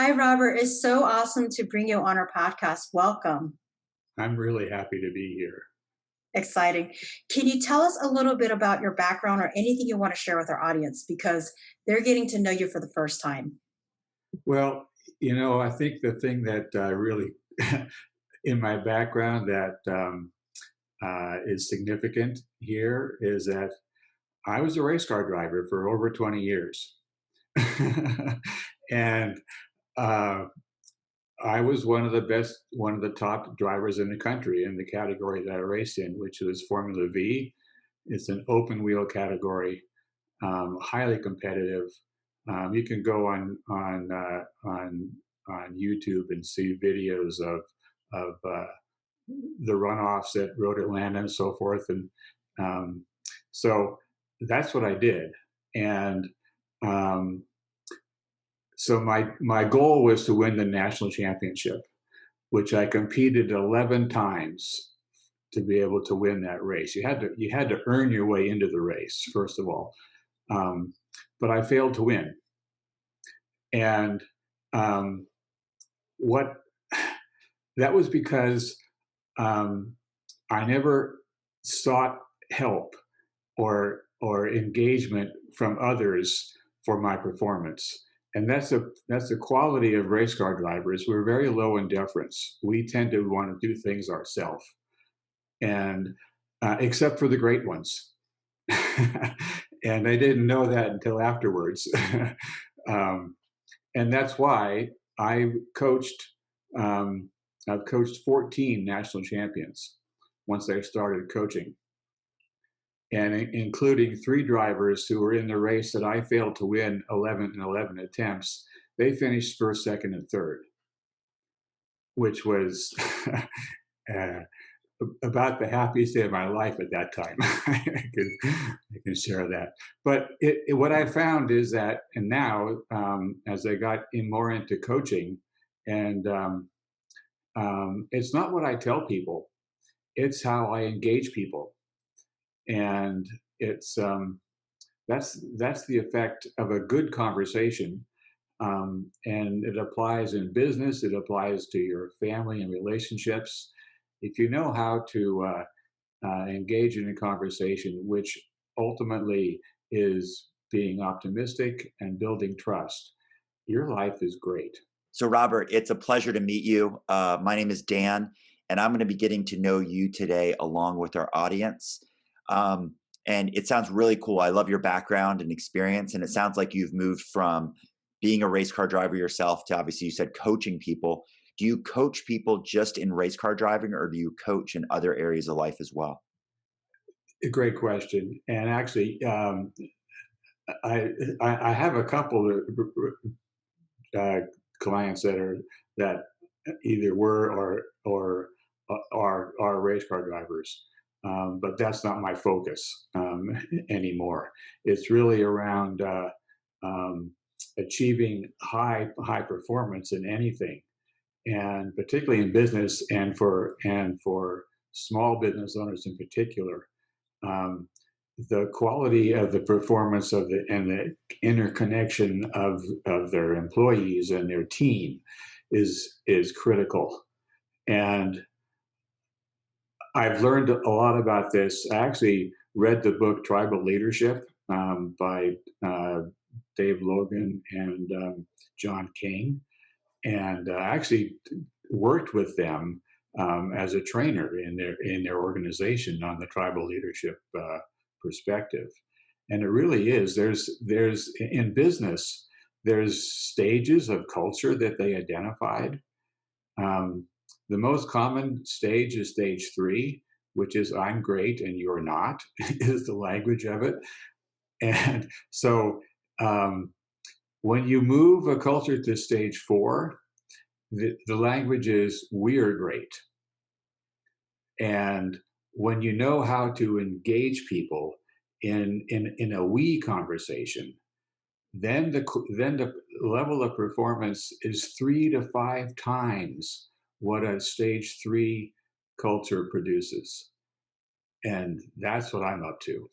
Hi, Robert. It's so awesome to bring you on our podcast. Welcome. I'm really happy to be here. Exciting. Can you tell us a little bit about your background or anything you want to share with our audience because they're getting to know you for the first time? Well, I think the thing that really in my background that is significant here is that I was a race car driver for over 20 years. And uh, I was one of the top drivers in the country in the category that I raced in, which was Formula V. It's an open wheel category, highly competitive. You can go on YouTube and see videos of the runoffs at Road Atlanta and so forth, and um, so that's what I did. And um, so my goal was to win the national championship, which I competed 11 times to be able to win that race. You had to earn your way into the race first of all, um, but I failed to win. And um, what that was because um, I never sought help or engagement from others for my performance. And that's the quality of race car drivers. We're very low in deference. We tend to want to do things ourselves, and except for the great ones. And I didn't know that until afterwards. um, and that's why I coached. Um, I've coached 14 national champions once I started coaching, and including three drivers who were in the race that I failed to win 11 and 11 attempts. They finished first, second, and third, which was uh, about the happiest day of my life at that time. I can share that. But what I found is that, and now as I got more into coaching, and it's not what I tell people; it's how I engage people, and it's that's the effect of a good conversation. And it applies in business. It applies to your family and relationships. If you know how to engage in a conversation, which ultimately is being optimistic and building trust, your life is great. So, Robert, it's a pleasure to meet you. My name is Dan, and I'm going to be getting to know you today along with our audience. Um, and it sounds really cool. I love your background and experience, and it sounds like you've moved from being a race car driver yourself to, obviously, you said coaching people. Do you coach people just in race car driving, or do you coach in other areas of life as well? A great question. And actually, I, I have a couple of uh, clients that either were or are race car drivers. But that's not my focus anymore. It's really around um, achieving high performance in anything, and particularly in business, and for small business owners in particular. Um, the quality of the performance and the interconnection of their employees and their team is critical. And I've learned a lot about this. I actually read the book Tribal Leadership by Dave Logan and John King, and I actually worked with them as a trainer in their organization on the tribal leadership perspective. And it really is. There's in business, there's stages of culture that they identified. Um, the most common stage is stage three, which is I'm great and you're not, is the language of it. And so um, when you move a culture to stage four, the language is we are great. And when you know how to engage people in a we conversation, then the level of performance is 3 to 5 times what a stage three culture produces. And that's what I'm up to.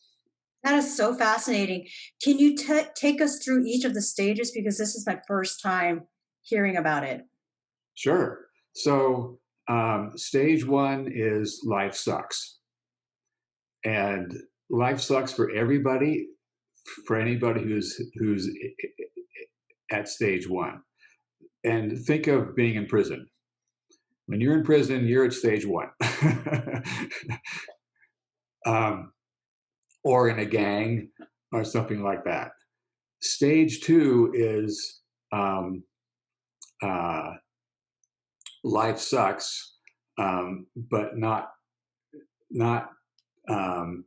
That is so fascinating. Can you take us through each of the stages? Because this is my first time hearing about it. Sure. So stage one is life sucks. And life sucks for everybody, for anybody who's at stage one. And think of being in prison. When you're in prison, you're at stage one. um, or in a gang or something like that. Stage two is uh, life sucks, but not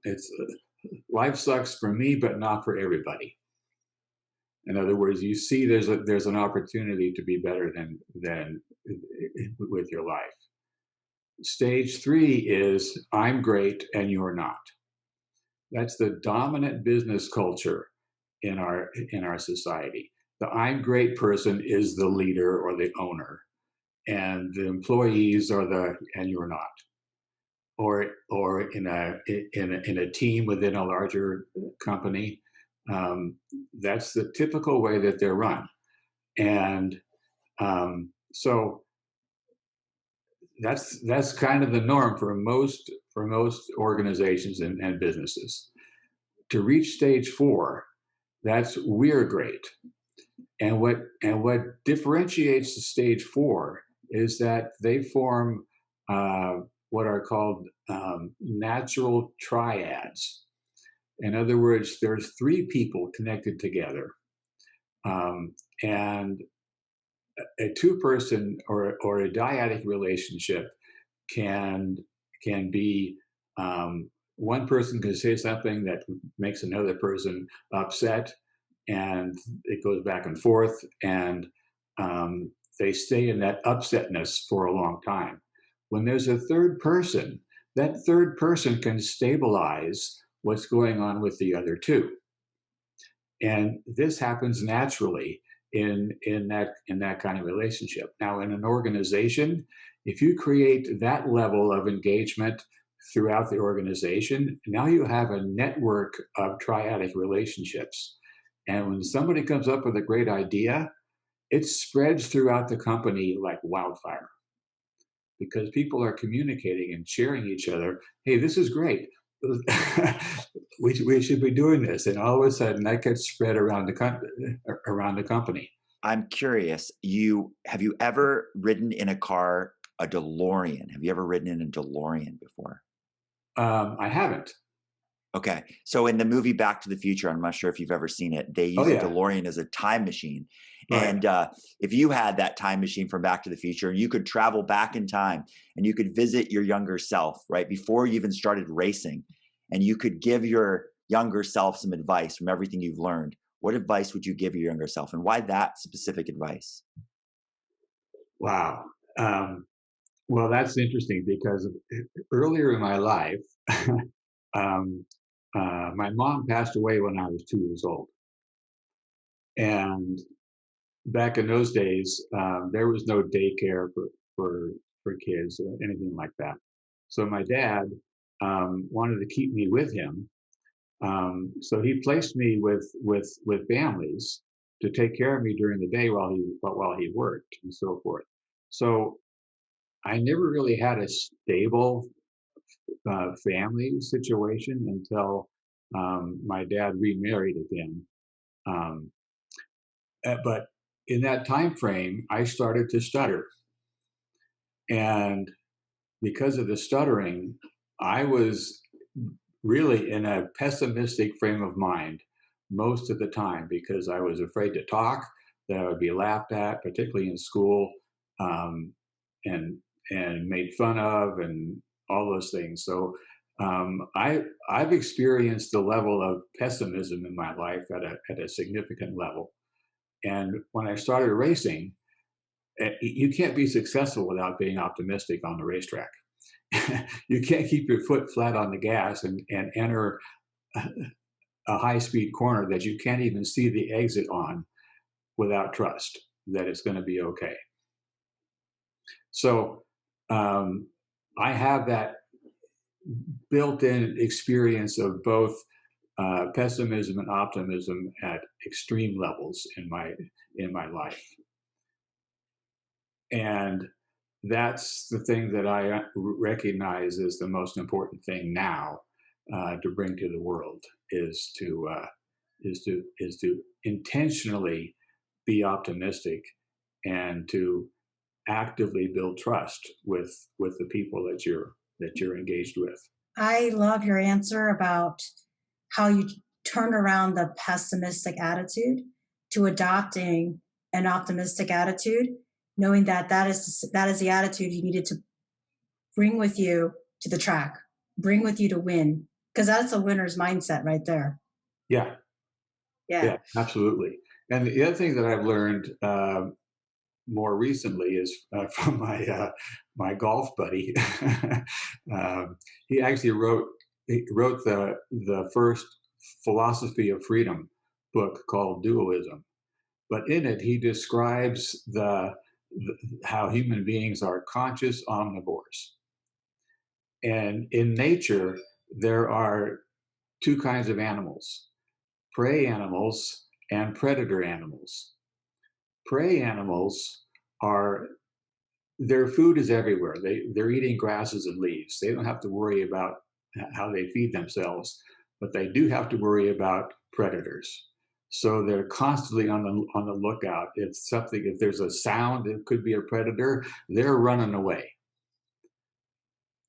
it's life sucks for me, but not for everybody. In other words, you see there's an opportunity to be better than with your life. Stage three is I'm great and you're not. That's the dominant business culture in our society. The I'm great person is the leader or the owner, and the employees are the and you're not. Or in a team within a larger company, that's the typical way that they're run. And so that's kind of the norm for most organizations and businesses. To reach stage four, that's we're great. And what differentiates the stage four is that they form what are called natural triads. In other words, there's three people connected together, and a two-person or a dyadic relationship can be one person can say something that makes another person upset, and it goes back and forth, and they stay in that upsetness for a long time. When there's a third person, that third person can stabilize what's going on with the other two. And this happens naturally in that kind of relationship. Now, in an organization, if you create that level of engagement throughout the organization, now you have a network of triadic relationships. And when somebody comes up with a great idea, it spreads throughout the company like wildfire, because people are communicating and sharing each other. Hey, this is great. we should be doing this, and all of a sudden that gets spread around the company. I'm curious. Have you ever ridden in a car, a DeLorean? Have you ever ridden in a DeLorean before? I haven't. Okay. So in the movie Back to the Future, I'm not sure if you've ever seen it, they use a DeLorean as a time machine. Right. And if you had that time machine from Back to the Future, you could travel back in time and you could visit your younger self, right? Before you even started racing, and you could give your younger self some advice from everything you've learned. What advice would you give your younger self, and why that specific advice? Wow. Well, that's interesting because earlier in my life, my mom passed away when I was 2 years old. And back in those days, there was no daycare for kids or anything like that. So my dad wanted to keep me with him. So he placed me with families to take care of me during the day while he worked and so forth. So I never really had a stable family situation until my dad remarried again. Um, but in that time frame, I started to stutter, and because of the stuttering, I was really in a pessimistic frame of mind most of the time because I was afraid to talk, that I would be laughed at, particularly in school, um, and made fun of, and all those things. So I've experienced the level of pessimism in my life at a significant level. And when I started racing, you can't be successful without being optimistic on the racetrack. You can't keep your foot flat on the gas and enter a high speed corner that you can't even see the exit on without trust that it's going to be okay. So I have that built-in experience of both pessimism and optimism at extreme levels in my life. And that's the thing that I recognize is the most important thing now, to bring to the world, is to intentionally be optimistic and to actively build trust with the people that you're engaged with. I love your answer about how you turn around the pessimistic attitude to adopting an optimistic attitude, knowing that that is the attitude you needed to bring with you to the track, bring with you to win, because that's a winner's mindset right there. Yeah, Yeah. yeah, absolutely. And the other thing that I've learned more recently is from my golf buddy. um, he actually wrote the first philosophy of freedom book called Dualism. But in it, he describes how human beings are conscious omnivores. And in nature, there are two kinds of animals: prey animals and predator animals. Prey animals are their food is everywhere. They're eating grasses and leaves. They don't have to worry about how they feed themselves, but they do have to worry about predators. So they're constantly on the lookout. If there's a sound, it could be a predator. They're running away,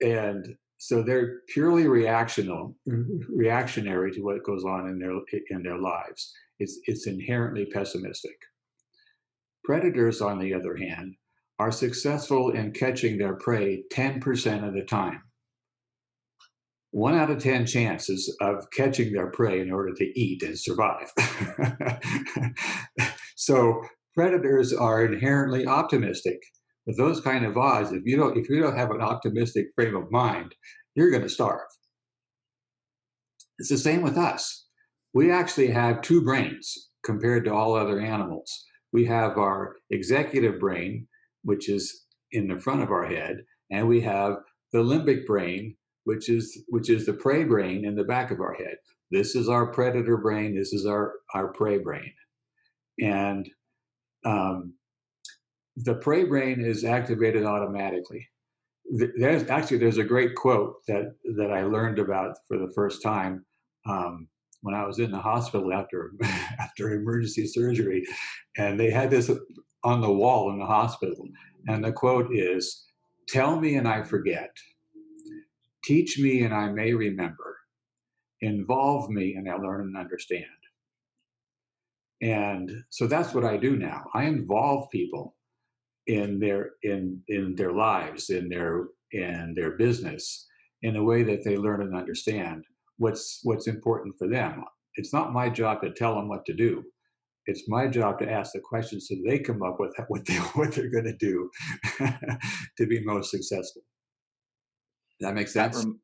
and so they're purely reactionary to what goes on in their lives. It's inherently pessimistic. Predators, on the other hand, are successful in catching their prey 10% of the time. 1 out of 10 chances of catching their prey in order to eat and survive. So predators are inherently optimistic. With those kind of odds, if you don't have an optimistic frame of mind, you're going to starve. It's the same with us. We actually have two brains compared to all other animals. We have our executive brain, which is in the front of our head, and we have the limbic brain, which is the prey brain in the back of our head. This is our predator brain. This is our prey brain. And the prey brain is activated automatically. There's a great quote that I learned about for the first time when I was in the hospital after after emergency surgery, and they had this on the wall in the hospital, and the quote is, "Tell me and I forget, teach me and I may remember, involve me and I learn and understand." And so that's what I do now. I involve people in their lives, in their business, in a way that they learn and understand what's important for them. It's not my job to tell them what to do. It's my job to ask the questions so they come up with what they're going to do to be most successful. Does that make That sense? rem-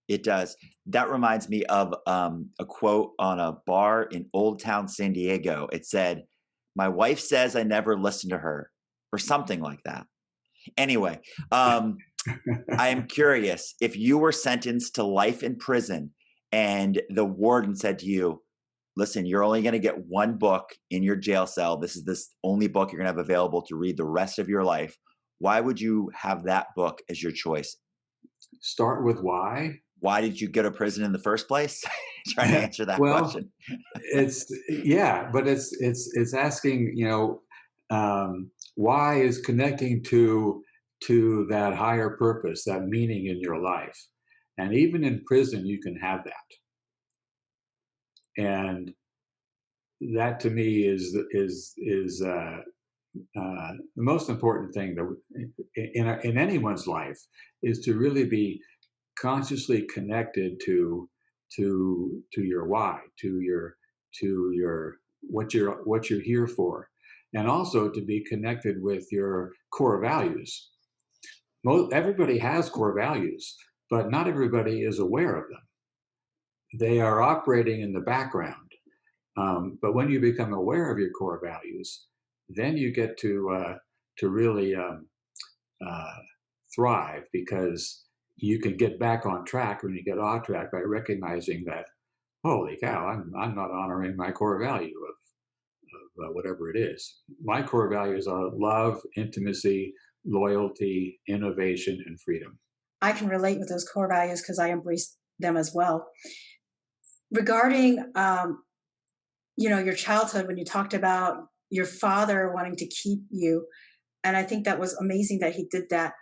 it does. That reminds me of a quote on a bar in Old Town San Diego. It said, "My wife says I never listen to her," or something like that. Anyway, I am curious, if you were sentenced to life in prison and the warden said to you, "Listen, you're only going to get one book in your jail cell. This is this only book you're going to have available to read the rest of your life." Why would you have that book as your choice? Start with why. Why did you go to prison in the first place? Trying to answer that Well, question. it's yeah, but it's asking, why is connecting to that higher purpose, that meaning in your life. And even in prison you can have that. And that to me is the most important thing that in anyone's life, is to really be consciously connected to your why, to your what you're here for, and also to be connected with your core values. Everybody has core values, but not everybody is aware of them. They are operating in the background. But when you become aware of your core values, then you get to really uh, thrive, because you can get back on track when you get off track by recognizing that, holy cow, I'm not honoring my core value whatever it is. My core values are love, intimacy, loyalty, innovation, and freedom. I can relate with those core values because I embrace them as well. Regarding, your childhood, when you talked about your father wanting to keep you, and I think that was amazing that he did that.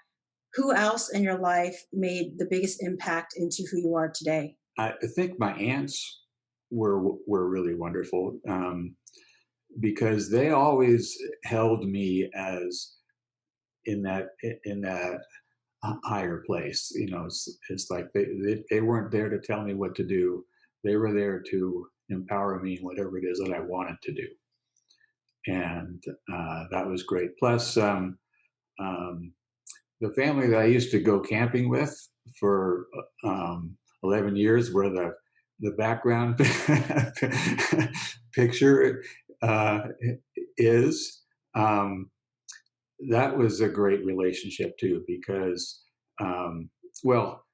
Who else in your life made the biggest impact into who you are today? I think my aunts were really wonderful, because they always held me as in that higher place. It's like they weren't there to tell me what to do. They were there to empower me in whatever it is that I wanted to do, and that was great. Plus, um, the family that I used to go camping with for 11 years, where the background picture uh, is. That was a great relationship too, because, well,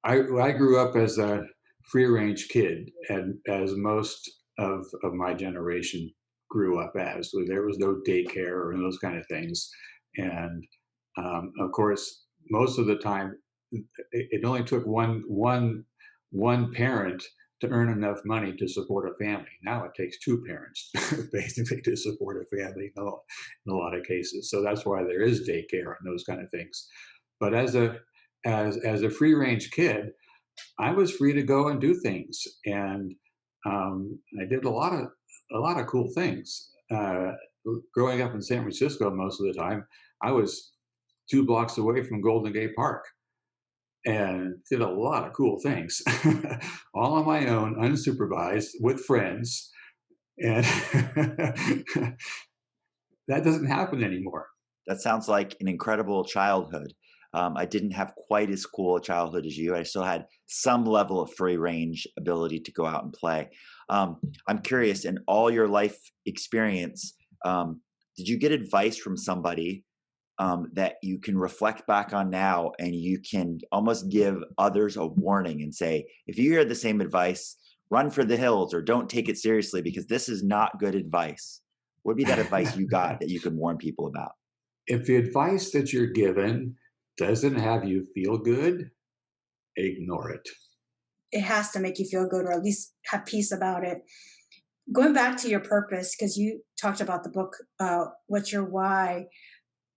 I grew up as a free range kid, and as most of my generation grew up as. So there was no daycare or those kind of things, and of course, most of the time, it only took one parent to earn enough money to support a family. Now it takes two parents basically to support a family in a lot of cases. So that's why there is daycare and those kind of things. But as a free range kid, I was free to go and do things, and I did a lot of cool things. Growing up in San Francisco, most of the time, I was 2 blocks away from Golden Gate Park, and did a lot of cool things, all on my own, unsupervised, with friends, and that doesn't happen anymore. That sounds like an incredible childhood. I didn't have quite as cool a childhood as you. I still had some level of free range ability to go out and play. I'm curious, in all your life experience, did you get advice from somebody that you can reflect back on now, and you can almost give others a warning and say, if you hear the same advice, run for the hills or don't take it seriously because this is not good advice? What would be that advice you got that you can warn people about? If the advice that you're given doesn't have you feel good, ignore it. It has to make you feel good or at least have peace about it. Going back to your purpose, because you talked about the book, What's Your Why?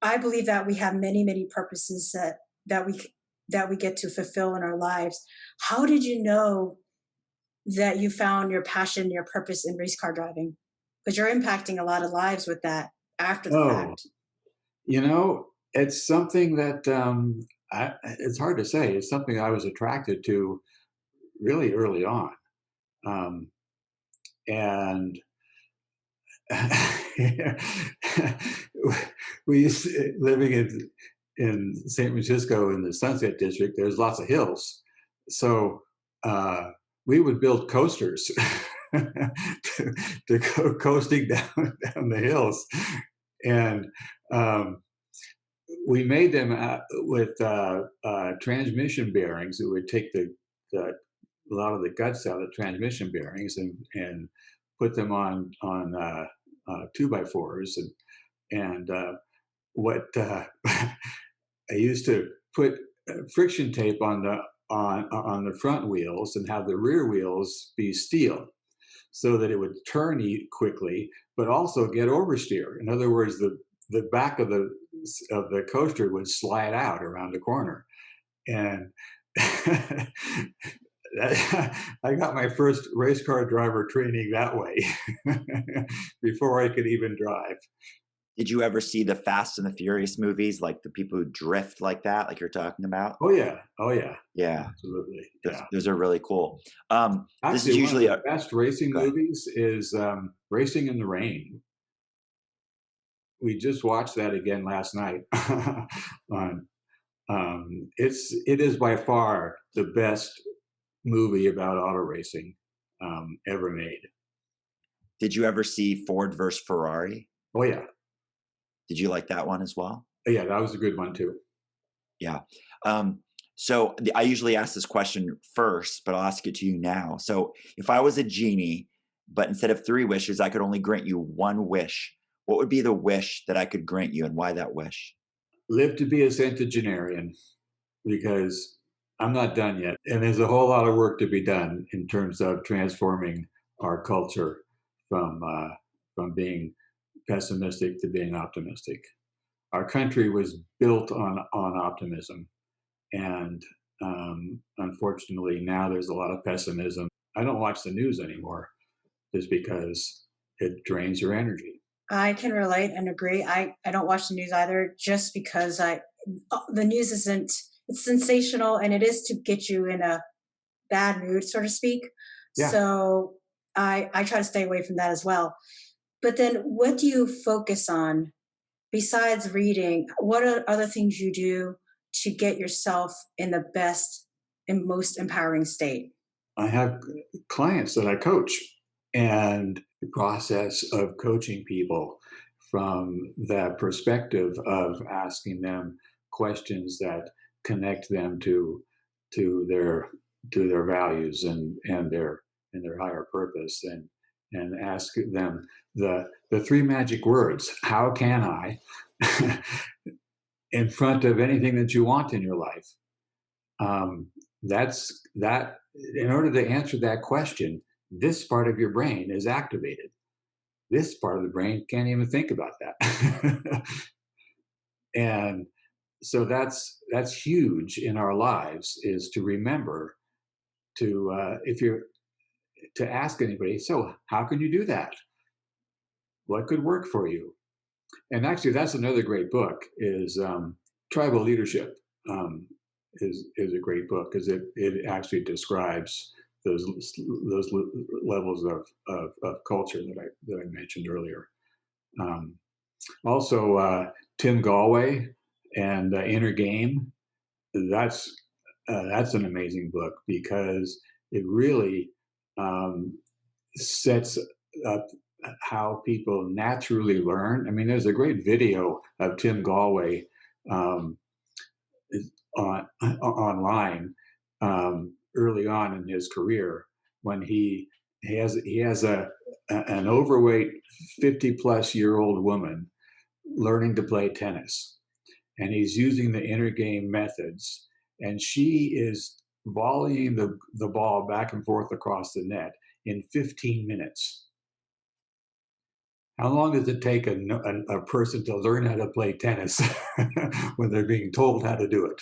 I believe that we have many, many purposes that we that we get to fulfill in our lives. How did you know that you found your passion, your purpose in race car driving? Because you're impacting a lot of lives with that after the Oh, fact. it's something that, it's hard to say. It's something I was attracted to really early on, um, and we living in San Francisco in the Sunset District. There's lots of hills, so we would build coasters to go coasting down the hills, and um, we made them with transmission bearings. It would take the a lot of the guts out of the transmission bearings and put them on 2x4s, and what I used to put friction tape on the front wheels and have the rear wheels be steel so that it would turn quickly, but also get oversteer. In other words, the back of the coaster would slide out around the corner, and I got my first race car driver training that way before I could even drive. Did you ever see the Fast and the Furious movies, like the people who drift like that, like you're talking about? Oh yeah, oh yeah, Yeah, absolutely, those, yeah. those are really cool. This is Actually, one of usually the a best racing go ahead. movies is Racing in the Rain. We just watched that again last night. on it is by far the best movie about auto racing ever made. Did you ever see Ford versus Ferrari? Oh yeah, Did you like that one as well? yeah, that was a good one too. Yeah. Um, I usually ask this question first, but I'll ask it to you now. So if I was a genie but instead of 3 wishes, I could only grant you 1 wish. What would be the wish that I could grant you, and why that wish? Live to be a centenarian, because I'm not done yet. And there's a whole lot of work to be done in terms of transforming our culture from being pessimistic to being optimistic. Our country was built on optimism, and unfortunately now there's a lot of pessimism. I don't watch the news anymore just because it drains your energy. I can relate and agree. I don't watch the news either, just because the news isn't, it's sensational and it is to get you in a bad mood, so to speak. Yeah, So I try to stay away from that as well. But then what do you focus on besides reading? What are other things you do to get yourself in the best and most empowering state? I have clients that I coach, and the process of coaching people from the perspective of asking them questions that connect them to their values and their higher purpose, and ask them the 3 magic words: how can I, in front of anything that you want in your life. That's that. In order to answer that question, this part of your brain is activated. This part of the brain can't even think about that. And so that's huge in our lives, is to remember to, if you're, to ask anybody, so how can you do that? What could work for you? And actually, that's another great book, is Tribal Leadership. Is a great book, because it actually describes those those levels of culture that I mentioned earlier. Um, Also, Tim Galway and Inner Game. That's that's an amazing book, because it really um, sets up how people naturally learn. I mean, there's a great video of Tim Galway um, online early on in his career, when he has an overweight 50-plus-year-old woman learning to play tennis, and he's using the inner game methods, and she is volleying the ball back and forth across the net in 15 minutes. How long does it take a person to learn how to play tennis when they're being told how to do it?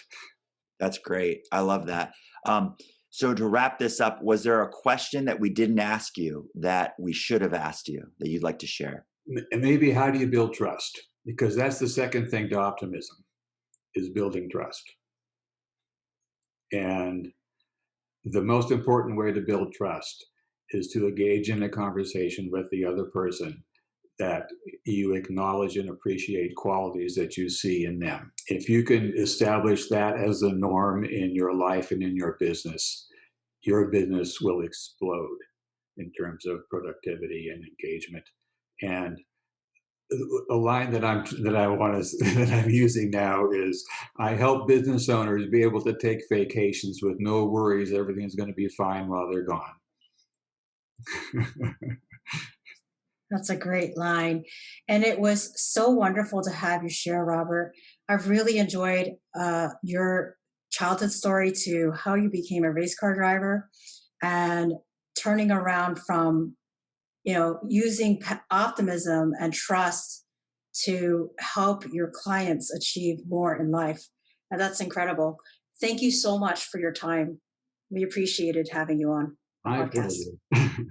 That's great. I love that. Um, so to wrap this up, was there a question that we didn't ask you that we should have asked you that you'd like to share? And maybe, how do you build trust? Because that's the second thing to optimism, is building trust. And the most important way to build trust is to engage in a conversation with the other person that you acknowledge and appreciate qualities that you see in them. If you can establish that as the norm in your life and in your business will explode in terms of productivity and engagement. And a line that I want to that I'm using now is, I help business owners be able to take vacations with no worries everything's going to be fine while they're gone. That's a great line. And it was so wonderful to have you share, Robert. I've really enjoyed your childhood story to how you became a race car driver, and turning around from, using optimism and trust to help your clients achieve more in life. And that's incredible. Thank you so much for your time. We appreciated having you on the My podcast. pleasure.